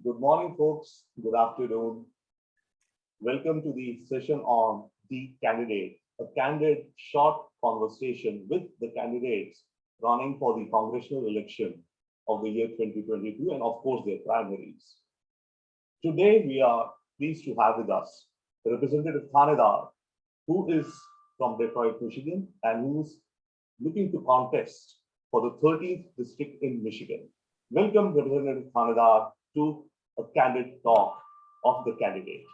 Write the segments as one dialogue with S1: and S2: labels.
S1: Good morning, folks. Good afternoon. Welcome to the session on the candidate, a candid, short conversation with the candidates running for the congressional election of the year 2022 and, of course, their primaries. Today, we are pleased to have with us Representative Thanedar, who is from Detroit, Michigan, and who is looking to contest for the 13th district in Michigan. Welcome, Representative Thanedar, to a candid talk of the candidate.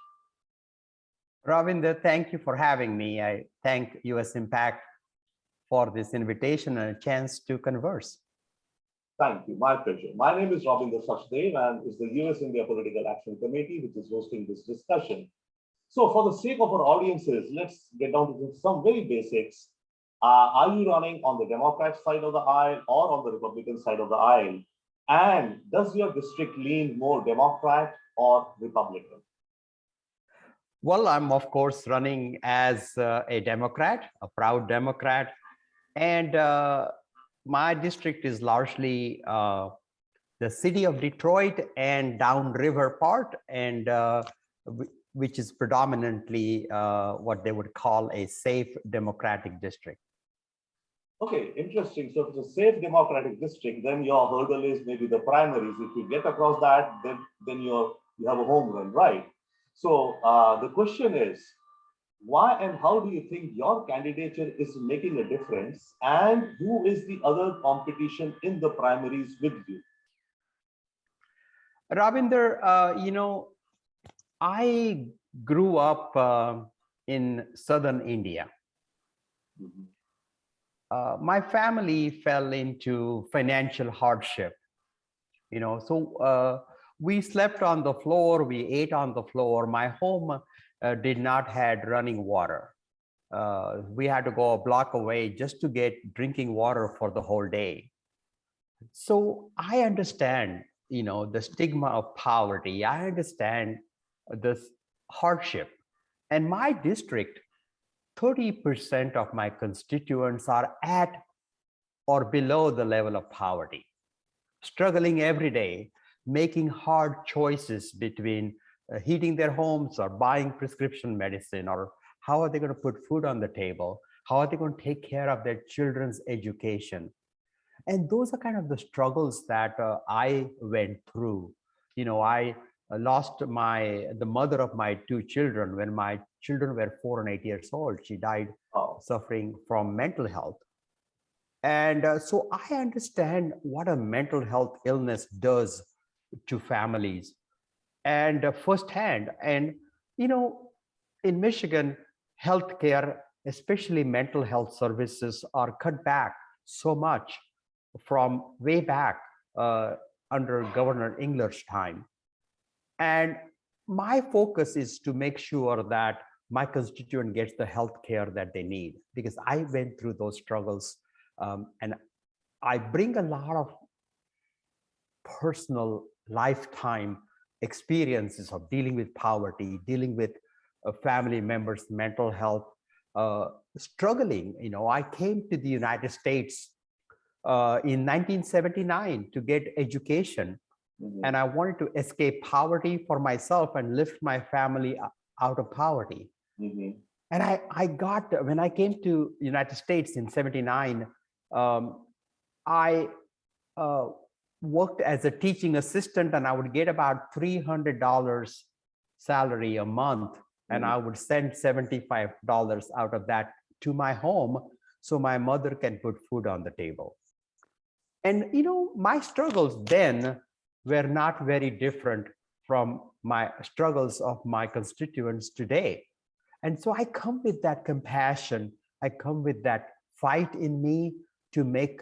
S2: Ravinder, thank you for having me. I thank USINPAC for this invitation and a chance to converse.
S1: Thank you. My pleasure. My name is Ravinder Sachdev and is the US India Political Action Committee, which is hosting this discussion. So for the sake of our audiences, let's get down to some very basics. Are you running on the Democrat side of the aisle or on the Republican side of the aisle? And does your district lean more Democrat or Republican?
S2: Well, I'm of course running as a Democrat, a proud Democrat, and my district is largely the city of Detroit and downriver part, and which is predominantly what they would call a safe Democratic district.
S1: Okay, interesting. So if it's a safe Democratic district, then your hurdle is maybe the primaries. If you get across that, then you have a home run, right? So the question is, why and how do you think your candidature is making a difference? And who is the other competition in the primaries with you?
S2: Ravinder, I grew up in southern India.
S1: Mm-hmm.
S2: My family fell into financial hardship, so we slept on the floor, we ate on the floor. My home did not have running water. We had to go a block away just to get drinking water for the whole day. So I understand, the stigma of poverty. I understand this hardship. And my district, 30% of my constituents are at or below the level of poverty, struggling every day, making hard choices between heating their homes or buying prescription medicine, or how are they going to put food on the table? How are they going to take care of their children's education? And those are kind of the struggles that I went through. I lost the mother of my two children when my children were 4 and 8 years old. She died suffering from mental health. And so I understand what a mental health illness does to families and firsthand. And, in Michigan, healthcare, especially mental health services, are cut back so much from way back under Governor Engler's time. And my focus is to make sure that my constituent gets the health care that they need, because I went through those struggles, and I bring a lot of personal lifetime experiences of dealing with poverty, dealing with family members' mental health, struggling. I came to the United States in 1979 to get education. Mm-hmm. And I wanted to escape poverty for myself and lift my family out of poverty. Mm-hmm. And when I came to United States in 79, I worked as a teaching assistant, and I would get about $300 salary a month. Mm-hmm. And I would send $75 out of that to my home so my mother can put food on the table. And, my struggles then were not very different from my struggles of my constituents today. And so I come with that compassion. I come with that fight in me to make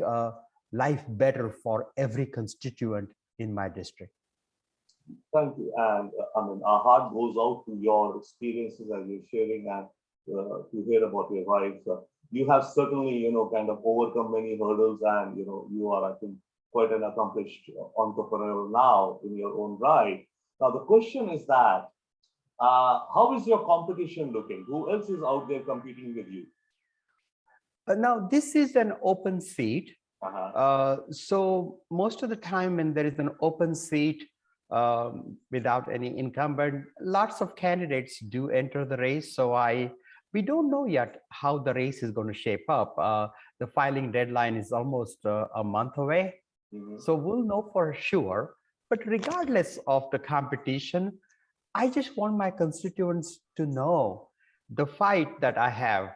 S2: life better for every constituent in my district.
S1: Thank you. And our heart goes out to your experiences as you're sharing and to hear about your wife. You have certainly, kind of overcome many hurdles, and, you are, I think, quite an accomplished entrepreneur now in your own right. Now, the question is that, how is your competition looking? Who else is out there competing with you?
S2: Now, this is an open seat. So most of the time when there is an open seat, without any incumbent. Lots of candidates do enter the race, so we don't know yet how the race is going to shape up. The filing deadline is almost a month away, so we'll know for sure. But regardless of the competition, I just want my constituents to know the fight that I have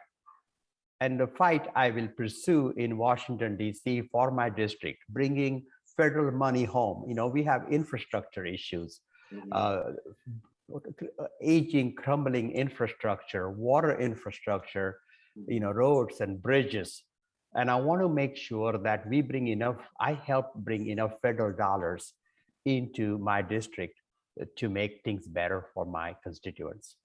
S2: and the fight I will pursue in Washington, D.C. for my district, bringing federal money home. You know, we have infrastructure issues, uh, aging, crumbling infrastructure, water infrastructure, you know, roads and bridges. And I want to make sure that we bring enough, I help bring enough federal dollars into my district to make things better for my constituents.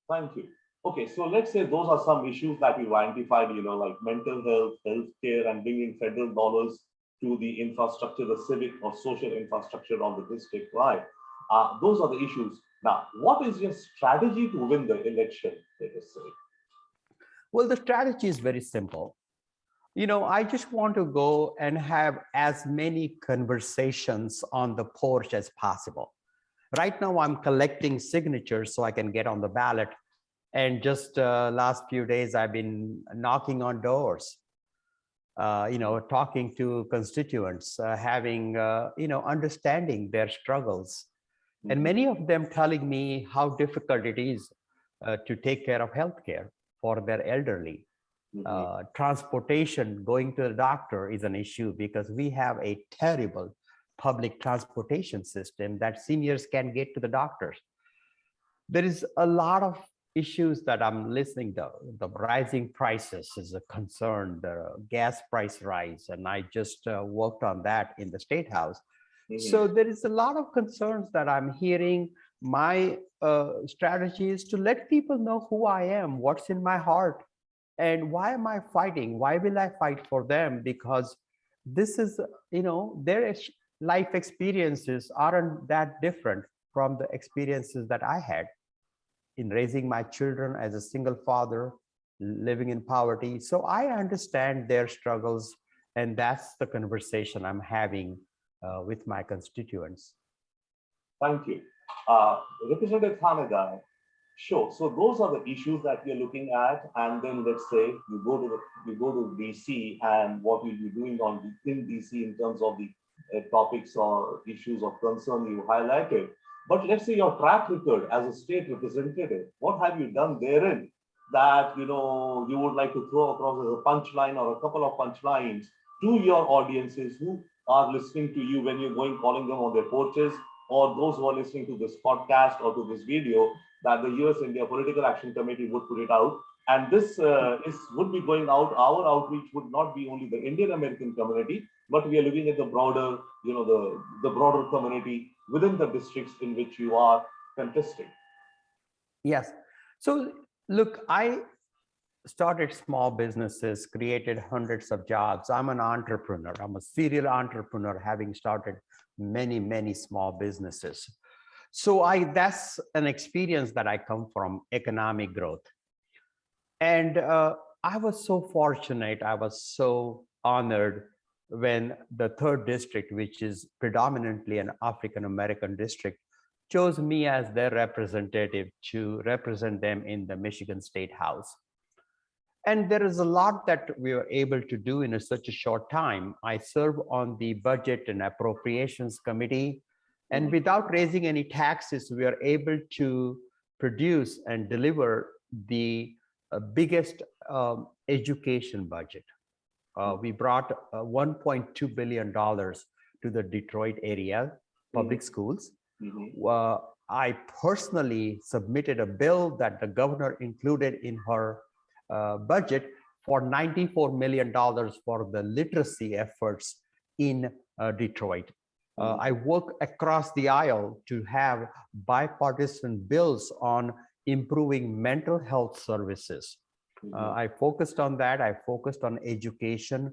S1: Thank you. Okay, so let's say those are some issues that you've identified, like mental health, healthcare, and bringing federal dollars to the infrastructure, the civic or social infrastructure of the district, right? Those are the issues. Now, what is your strategy to win the election, let us say?
S2: Well, the strategy is very simple. You know, I just want to go and have as many conversations on the porch as possible. Right now, I'm collecting signatures so I can get on the ballot. And just last few days, I've been knocking on doors, talking to constituents, having, understanding their struggles. And many of them telling me how difficult it is to take care of healthcare for their elderly. Transportation, going to the doctor is an issue because we have a terrible public transportation system that seniors can get to the doctors. There is a lot of issues that I'm listening to. The rising prices is a concern, the gas price rise, and I just worked on that in the State House. So there is a lot of concerns that I'm hearing. My strategy is to let people know who I am, what's in my heart, and why am I fighting? Why will I fight for them? Because this is, their life experiences aren't that different from the experiences that I had in raising my children as a single father, living in poverty. So I understand their struggles, and that's the conversation I'm having with my constituents.
S1: Thank you. Representative Thanedar, sure. So those are the issues that we're looking at, and then let's say you go to DC, and what you'll be doing in DC in terms of the topics or issues of concern you highlighted. But let's say your track record as a state representative, what have you done therein that you would like to throw across as a punchline or a couple of punchlines to your audiences who are listening to you when you're calling them on their porches, or those who are listening to this podcast or to this video that the US India Political Action Committee would put it out. And this would be going out. Our outreach would not be only the Indian American community, but we are looking at the broader, the broader community within the districts in which you are contesting.
S2: Yes. So look, I started small businesses, created hundreds of jobs. I'm an entrepreneur. I'm a serial entrepreneur, having started many, many small businesses. So that's an experience that I come from, economic growth. And I was so fortunate, I was so honored when the 3rd district, which is predominantly an African-American district, chose me as their representative to represent them in the Michigan State House. And there is a lot that we were able to do in such a short time. I serve on the Budget and Appropriations Committee, and without raising any taxes, we are able to produce and deliver the biggest education budget. We brought $1.2 billion to the Detroit area public schools. I personally submitted a bill that the governor included in her budget for $94 million for the literacy efforts in Detroit. I work across the aisle to have bipartisan bills on improving mental health services. I focused on that. I focused on education.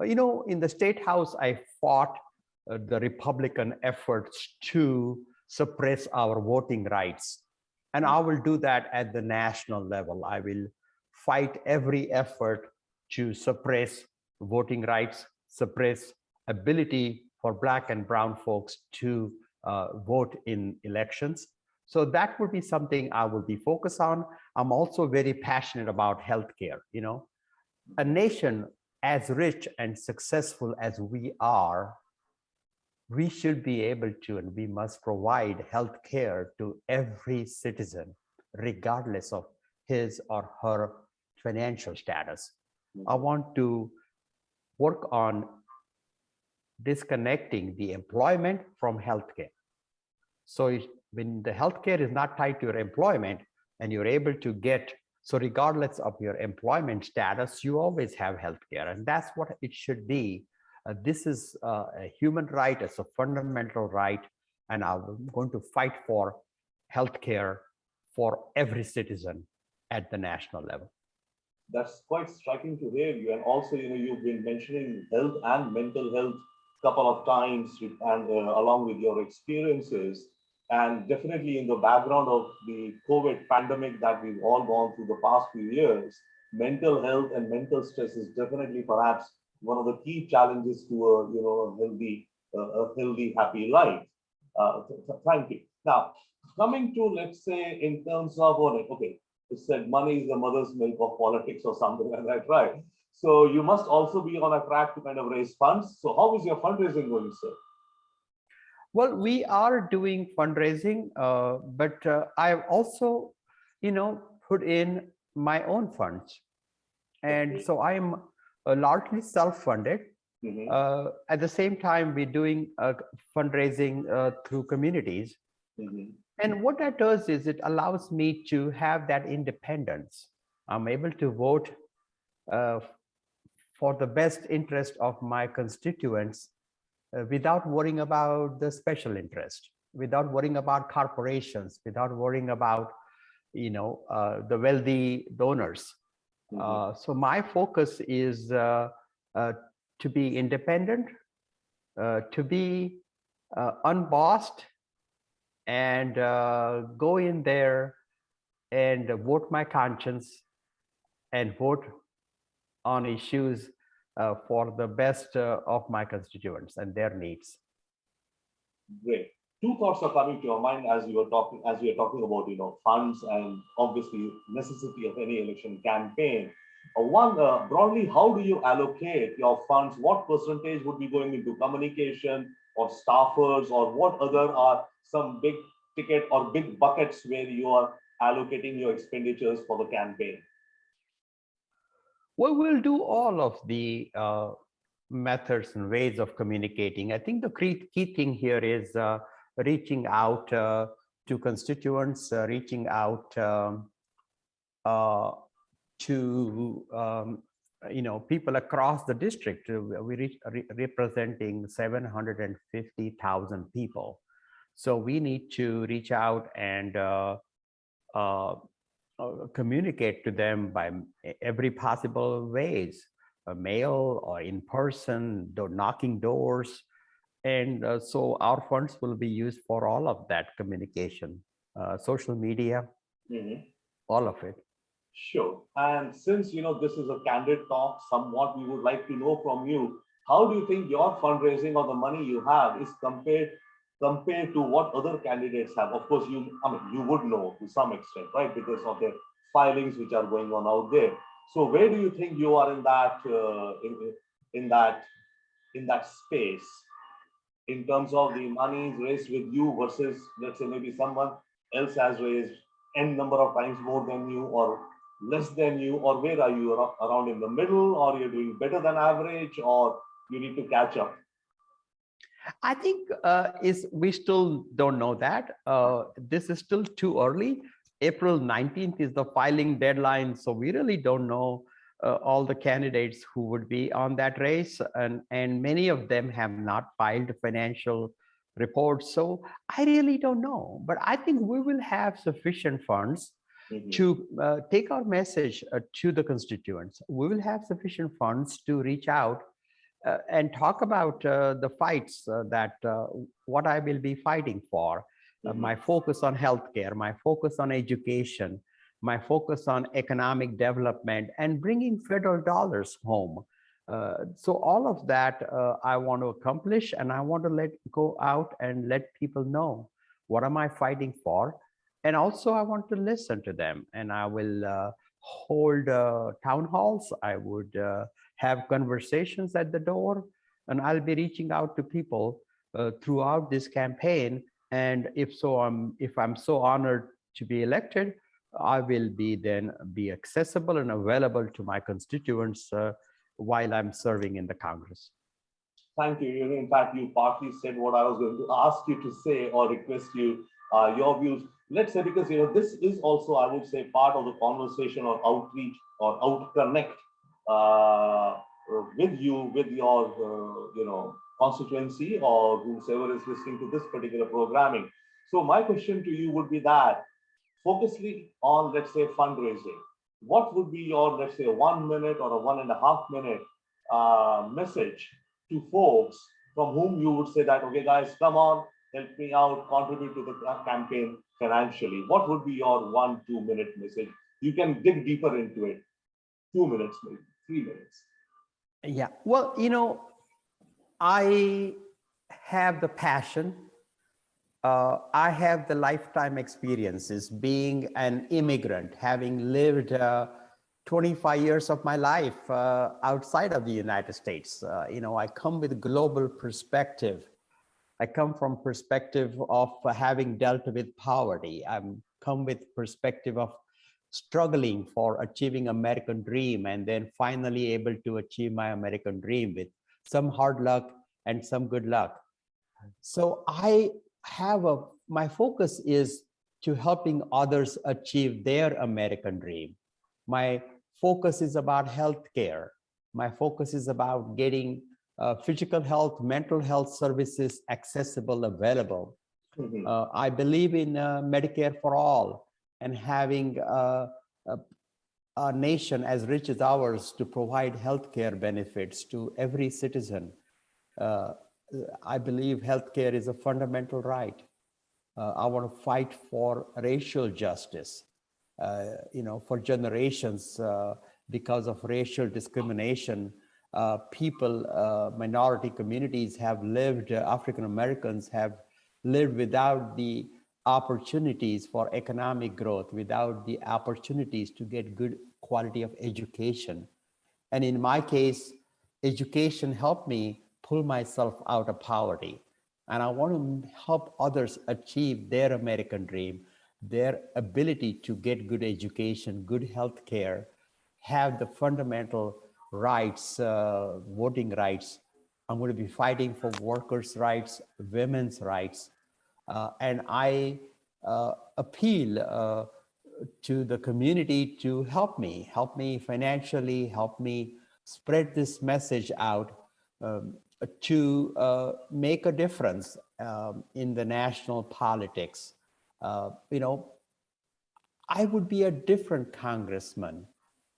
S2: In the State House, I fought the Republican efforts to suppress our voting rights. And I will do that at the national level. I will fight every effort to suppress voting rights, suppress ability for Black and brown folks to vote in elections. So that would be something I will be focused on. I'm also very passionate about healthcare. You know, a nation as rich and successful as we are, we should be able to and we must provide health care to every citizen, regardless of his or her financial status. I want to work on disconnecting the employment from healthcare. So when the healthcare is not tied to your employment and you're able to get, so regardless of your employment status, you always have healthcare, and that's what it should be. This is a human right, it's a fundamental right, and I'm going to fight for healthcare for every citizen at the national level.
S1: That's quite striking to hear you. And also, you've been mentioning health and mental health a couple of times, and along with your experiences. And definitely in the background of the COVID pandemic that we've all gone through the past few years, mental health and mental stress is definitely perhaps one of the key challenges to a healthy, happy life. Thank you. Now, coming to, let's say, in terms of, okay, it said money is the mother's milk of politics or something like that, right? So you must also be on a track to kind of raise funds. So how is your fundraising going, sir?
S2: Well, we are doing fundraising, but I've also, put in my own funds. And so I'm largely self-funded. At the same time, we're doing fundraising through communities. And what that does is it allows me to have that independence. I'm able to vote for the best interest of my constituents without worrying about the special interest, without worrying about corporations, without worrying about, the wealthy donors. So my focus is to be independent, to be unbossed, and go in there and vote my conscience and vote on issues for the best of my constituents and their needs.
S1: Great. Two thoughts are coming to your mind as we are talking about funds and obviously necessity of any election campaign. One, broadly, how do you allocate your funds? What percentage would be going into communication or staffers, or what other are some big ticket or big buckets where you are allocating your expenditures for the campaign?
S2: Well, we'll do all of the methods and ways of communicating. I think the key thing here is reaching out to constituents, reaching out to people across the district. We representing 750,000 people, so we need to reach out and communicate to them by every possible ways, mail or in person, knocking doors. And so our funds will be used for all of that communication, social media, all of it.
S1: Sure. And since, this is a candid talk, somewhat we would like to know from you, how do you think your fundraising or the money you have is compared to what other candidates have? Of course, you would know to some extent, right? Because of the filings which are going on out there. So where do you think you are in that, in that space, in terms of the money raised with you versus, let's say, maybe someone else has raised n number of times more than you or less than you, or where are you around in the middle, or you're doing better than average, or you need to catch up?
S2: I think we still don't know that. This is still too early. April 19th is the filing deadline, so we really don't know all the candidates who would be on that race, and many of them have not filed financial reports. So I really don't know, but I think we will have sufficient funds to take our message to the constituents. We will have sufficient funds to reach out and talk about the fights what I will be fighting for. My focus on healthcare, my focus on education, my focus on economic development, and bringing federal dollars home. So all of that I want to accomplish, and I want to go out and let people know what am I fighting for, and also I want to listen to them. And I will hold town halls. I would have conversations at the door, and I'll be reaching out to people throughout this campaign. And if I'm so honored to be elected, I will be accessible and available to my constituents while I'm serving in the Congress.
S1: Thank you. In fact, you partly said what I was going to ask you to say or request you, your views. Let's say, because this is also, I would say, part of the conversation or outreach or outconnect with you, with your, constituency or whoever is listening to this particular programming. So my question to you would be that, focusly on, let's say, fundraising. What would be your, let's say, 1 minute or a 1.5 minute message to folks from whom you would say that, okay, guys, come on, help me out, contribute to the campaign financially? What would be your 1-2 minute message? You can dig deeper into it. 2 minutes, maybe 3 minutes.
S2: Yeah, well, I have the passion. I have the lifetime experiences being an immigrant, having lived 25 years of my life outside of the United States. I come with global perspective. I come from perspective of having dealt with poverty. I come with perspective of struggling for achieving American dream, and then finally able to achieve my American dream with some hard luck and some good luck. So my focus is to helping others achieve their American dream. My focus is about healthcare. My focus is about getting physical health, mental health services accessible, available.
S1: Mhm.
S2: I believe in Medicare for all, and having a nation as rich as ours to provide healthcare benefits to every citizen. I believe healthcare is a fundamental right. I want to fight for racial justice. For generations, because of racial discrimination, minority communities have lived, African Americans have lived without the opportunities for economic growth, without the opportunities to get good quality of education. And in my case, education helped me pull myself out of poverty. And I want to help others achieve their American dream, their ability to get good education, good health care, have the fundamental rights, voting rights. I'm going to be fighting for workers' rights, women's rights. And I appeal to the community to help me financially, help me spread this message out to make a difference in the national politics. I would be a different congressman.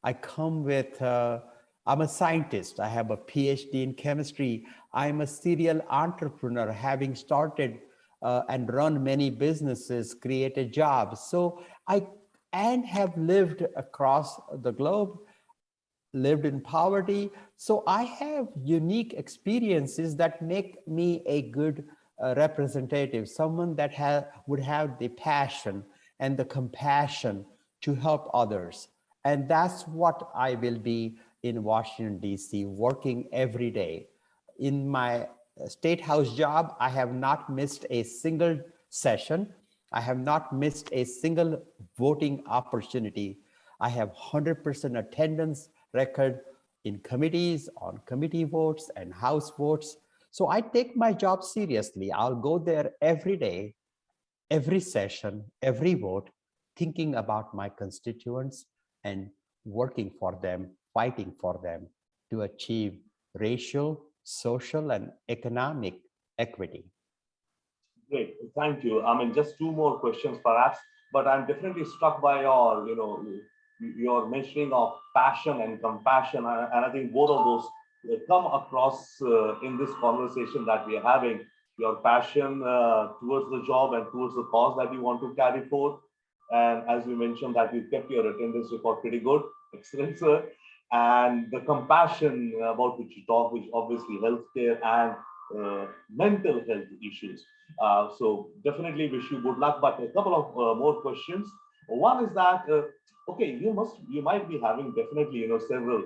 S2: I come with, I'm a scientist. I have a PhD in chemistry. I'm a serial entrepreneur, having started and run many businesses, created jobs. So and have lived across the globe, lived in poverty. So I have unique experiences that make me a good representative, someone that would have the passion and the compassion to help others. And that's what I will be in Washington, D.C., working every day. In my state house job, I have not missed a single session. I have not missed a single voting opportunity. I have 100% attendance record in committees, on committee votes and House votes. So I take my job seriously. I'll go there every day, every session, every vote, thinking about my constituents and working for them, fighting for them to achieve racial, social, and economic equity.
S1: Great, thank you. I mean, just 2 more questions perhaps, but I'm definitely struck by your mentioning of passion and compassion, and I think both of those come across in this conversation that we are having. Your passion towards the job and towards the cause that you want to carry forth, and as you mentioned that you kept your attendance record pretty good. Excellent, sir. and the compassion about which you talk, which obviously healthcare and mental health issues. So definitely wish you good luck. But a couple of more questions. One is that okay, you might be having definitely several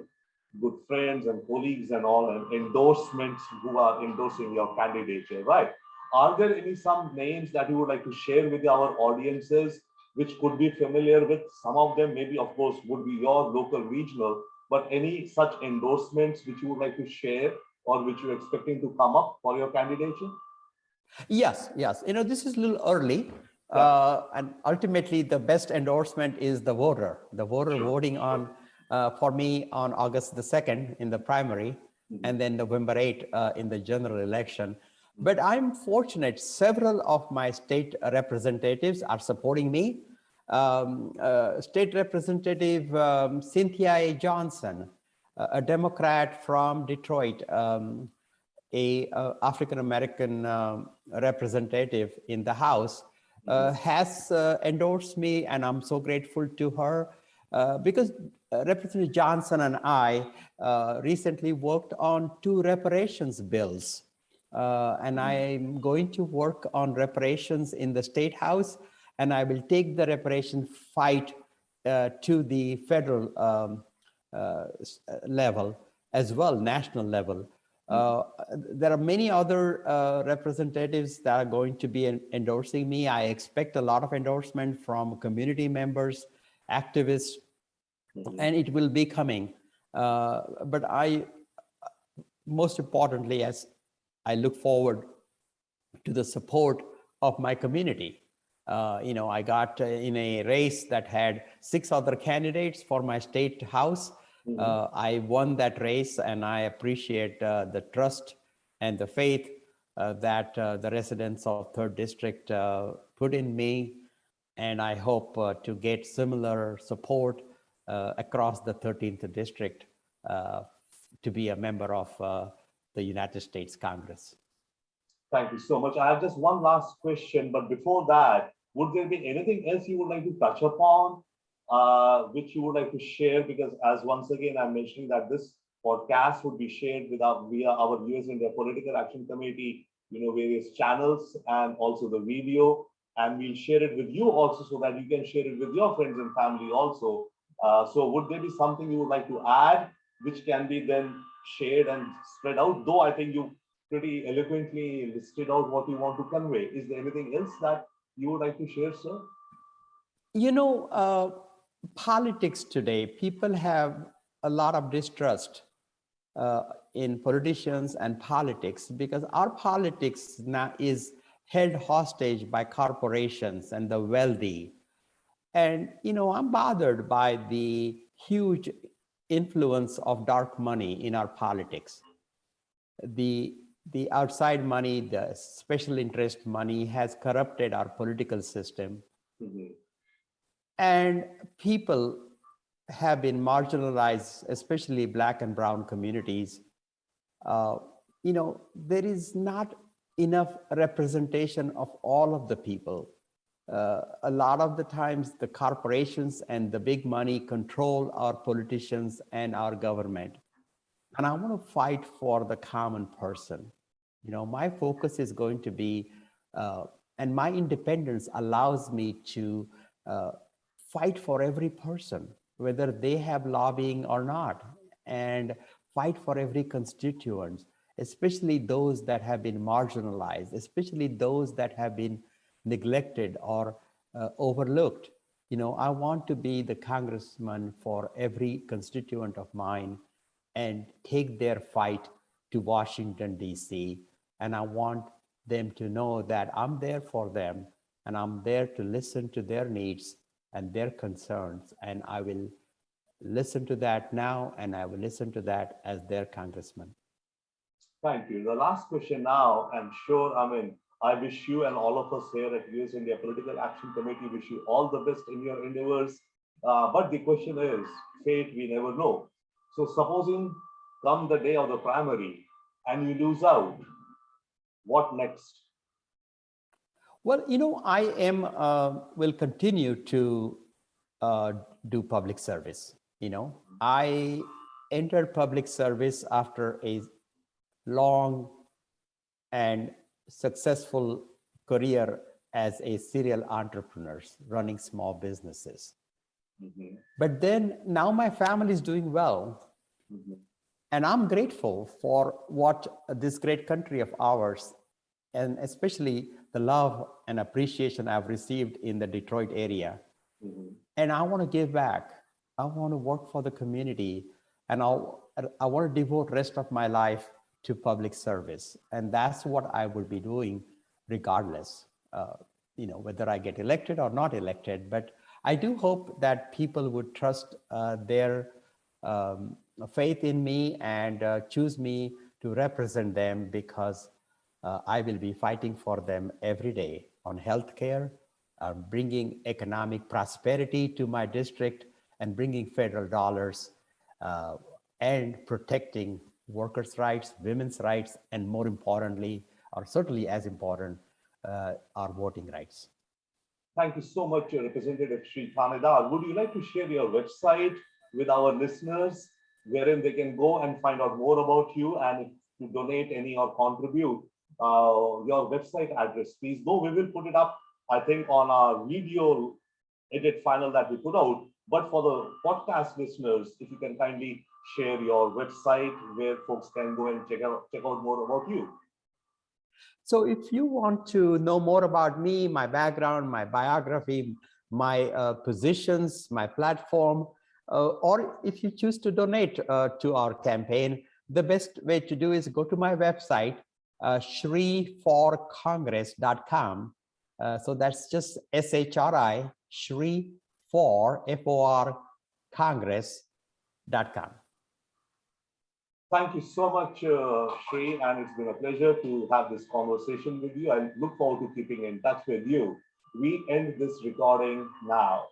S1: good friends and colleagues and all and endorsements who are endorsing your candidature, right? Are there any some names that you would like to share with our audiences, which could be familiar with? Some of them maybe, of course, would be your local regional, but any such endorsements which you would like to share or which you're expecting to come up for your candidature?
S2: Yes, yes. This is a little early.
S1: Yeah,
S2: And ultimately, the best endorsement is the voter
S1: sure.
S2: voting on for me on August the 2nd in the primary,
S1: Mhm.
S2: and then November 8th in the general election. But I'm fortunate, several of my state representatives are supporting me. State Representative Cynthia A. Johnson, a Democrat from Detroit, a African American representative in the House,
S1: Mhm.
S2: has endorsed me, and I'm so grateful to her because Representative Johnson and I recently worked on two reparations bills. And I'm going to work on reparations in the State House, and I will take the reparation fight to the federal level as well, national level.
S1: Mhm.
S2: There are many other representatives that are going to be endorsing me. I expect a lot of endorsement from community members, activists,
S1: Mhm.
S2: and it will be coming. But most importantly, as I look forward to the support of my community. I got in a race that had 6 other candidates for my state house.
S1: Mhm.
S2: I won that race, and I appreciate the trust and the faith that the residents of 3rd District put in me. And I hope to get similar support across the 13th District uh, to be a member of the United States Congress.
S1: Thank you so much. I have just one last question, but before that, would there be anything else you would like to touch upon, which you would like to share? Because as once again, I'm mentioning that this podcast would be shared with via our US India Political Action Committee, various channels and also the video. And we'll share it with you also so that you can share it with your friends and family also. So would there be something you would like to add, which can be then shared and spread out? Though I think you pretty eloquently listed out what you want to convey. Is there anything else that you would like to share, sir?
S2: You know, politics today, people have a lot of distrust uh, in politicians and politics because our politics now is held hostage by corporations and the wealthy. And, I'm bothered by the huge influence of dark money in our politics. The, the outside money, the special interest money has corrupted our political system,
S1: Mhm.
S2: and people have been marginalized, especially Black and brown communities. Uh, there is not enough representation of all of the people. A lot of the times, the corporations and the big money control our politicians and our government. And I want to fight for the common person. My focus is going to be, and my independence allows me to uh, fight for every person, whether they have lobbying or not, and fight for every constituent, especially those that have been marginalized, especially those that have been neglected or overlooked. I want to be the congressman for every constituent of mine and take their fight to Washington, D.C. And I want them to know that I'm there for them, and I'm there to listen to their needs and their concerns. And I will listen to that now, and I will listen to that as their congressman.
S1: Thank you. The last question now, I'm sure, I wish you and all of us here at US India Political Action Committee wish you all the best in your endeavors. But the question is, fate we never know. So supposing come the day of the primary and you lose out, what next?
S2: Well, I will continue to uh, do public service. I entered public service after a long and successful career as a serial entrepreneur running small businesses.
S1: Mhm.
S2: But then now my family is doing well.
S1: Mhm.
S2: And I'm grateful for what this great country of ours, and especially the love and appreciation I've received in the Detroit area.
S1: Mhm.
S2: And I want to give back. I want to work for the community, and I want to devote rest of my life to public service. And that's what I will be doing regardless, whether I get elected or not elected. But I do hope that people would trust their um, faith in me and choose me to represent them, because I will be fighting for them every day on healthcare, bringing economic prosperity to my district, and bringing federal dollars, uh, and protecting workers' rights, women's rights, and more importantly, or certainly as important, our voting rights.
S1: Thank you so much, Representative Shri Thanedar. Would you like to share your website with our listeners, wherein they can go and find out more about you, and if to donate any or contribute, your website address, please? Though we will put it up, I think, on our video edit final that we put out. But for the podcast listeners, if you can kindly share your website where folks can go and check out more about you.
S2: So if you want to know more about me, my background, my biography, my positions, my platform, or if you choose to donate to our campaign, the best way to do is go to my website, shriforcongress.com. So that's just SHRI, Shri for, F-O-R, Congress.com.
S1: Thank you so much, Shri, and it's been a pleasure to have this conversation with you. I look forward to keeping in touch with you. We end this recording now.